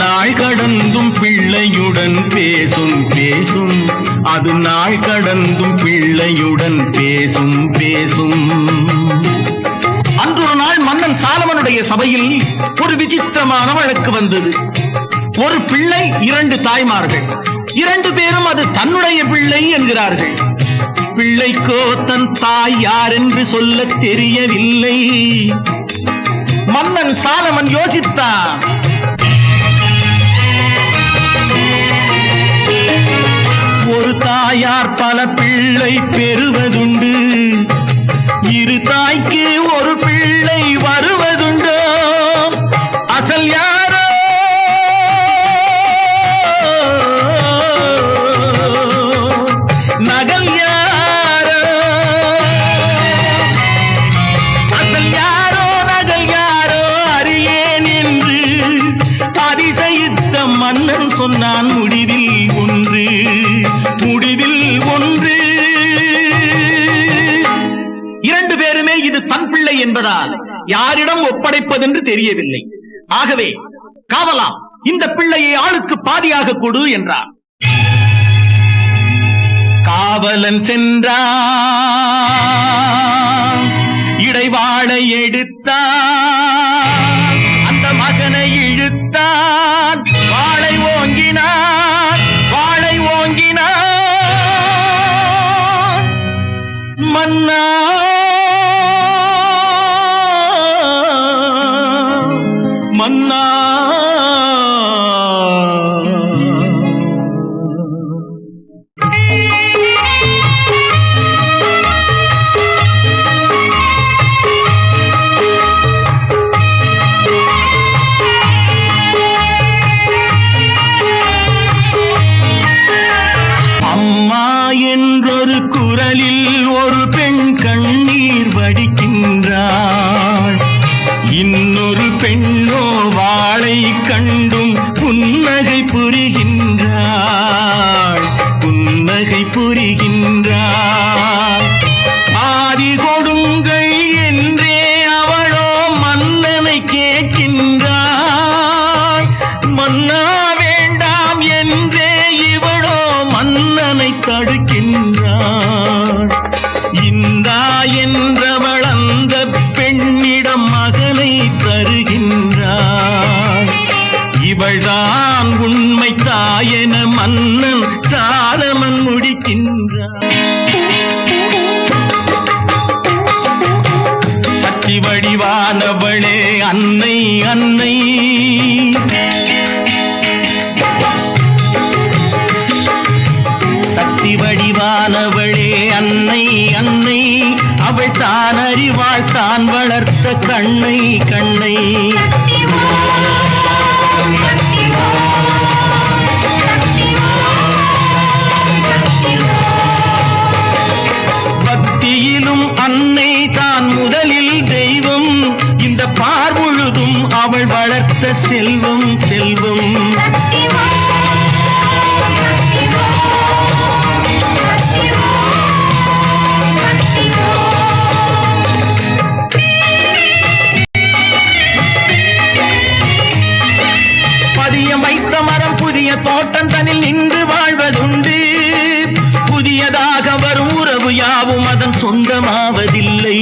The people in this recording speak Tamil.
நாள் கடந்தும் பிள்ளையுடன் பேசும் பேசும், அது நாள் கடந்தும் பிள்ளையுடன் பேசும் பேசும். அன்று ஒரு நாள் மன்னன் சாலமனுடைய சபையில் ஒரு விசித்திரமான வழக்கு வந்தது. ஒரு பிள்ளை, 2 தாய்மார்கள், 2 பேரும் அது தன்னுடைய பிள்ளை என்கிறார்கள். பிள்ளைக்கோ தன் தாய் யார் என்று சொல்ல தெரியவில்லை. மன்னன் சாலமன் யோசித்தான். ஒரு தாயார் பல பிள்ளை பெறுவதுண்டு, 2 தாய்க்கு ஒரு பிள்ளை வருவதுண்டோ? அசல் யாரோ நகல் யாரோ? அசல் யாரோ நகல் யாரோ அறியேன் என்று அதிசயித்த மன்னன் சொன்னான், முடிவில் ஒன்று, முடிவில் ஒன்று. 2 பேருமே இது தன் பிள்ளை என்பதால் யாரிடம் ஒப்படைப்பதென்று தெரியவில்லை. ஆகவே காவலாம், இந்த பிள்ளையை ஆளுக்கு பாதியாக கொடு என்றார். காவலன் சென்றான், இடைவாளை எடுத்தான், அந்த மகனை இழுத்தான், வாளை ஓங்கினான், வாளை ஓங்கினான். மன்னா மன்னா அம்மா என்றொரு குரலில் ஒரு பெண் கண்ணீர் வடிக்கின்றாள். இன்னொரு பெண்ணோ வாளை கண்டும் புன்னகை புரிகின்றாள், புன்னகை புரிகின்றாள். ஆதி கொடுங்கள் என்றே அவளோ மன்னனை கேட்கின்றாள். மன்னா வேண்டாம் என்றே இவளோ மன்னனை தடுக்கின்றாள். இந்தா என்றவள் அந்த பெண்ணிடம் மகனை தருகின்றாள். இவள்தான் உண்மை தாயென மன்னன் சாலமன் முடிக்கின்றான். சக்தி வடிவானவளே அன்னை அன்னை, சக்தி வடிவானவளே அன்னை அன்னை, அவள் தான் அறிவாள் தான் வளர்த்த கண்ணை கண்ணை. பக்தியிலும் அன்னை தான் முதலில் தெய்வம், இந்த பார்முழுதும் அவள் வளர்த்த செல்வம் செல்வம். வைத்த மரம் புதிய தோட்டம் தனில் நின்று வாழ்வதுண்டு. புதியதாக வரும் உறவு யாவும் அதன் சொந்தமாவதில்லை.